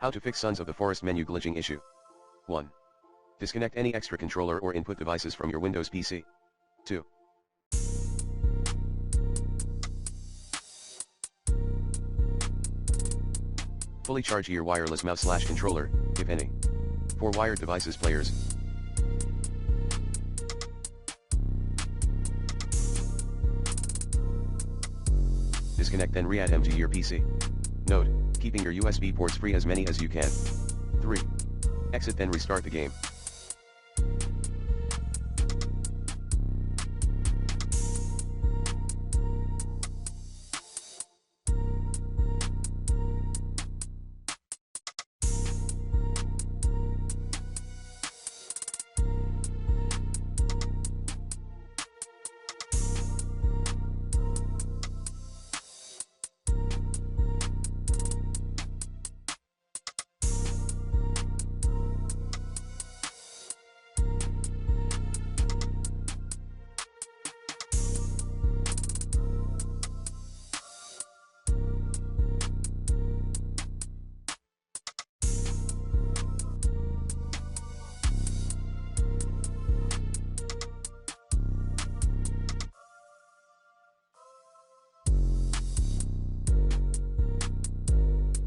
How to fix Sons of the Forest menu glitching issue. 1. Disconnect any extra controller or input devices from your Windows PC. 2. Fully charge your wireless mouse/controller, if any. For wired devices players. Disconnect then re-add them to your PC. Note, keeping your USB ports free as many as you can. 3. Exit then restart the game.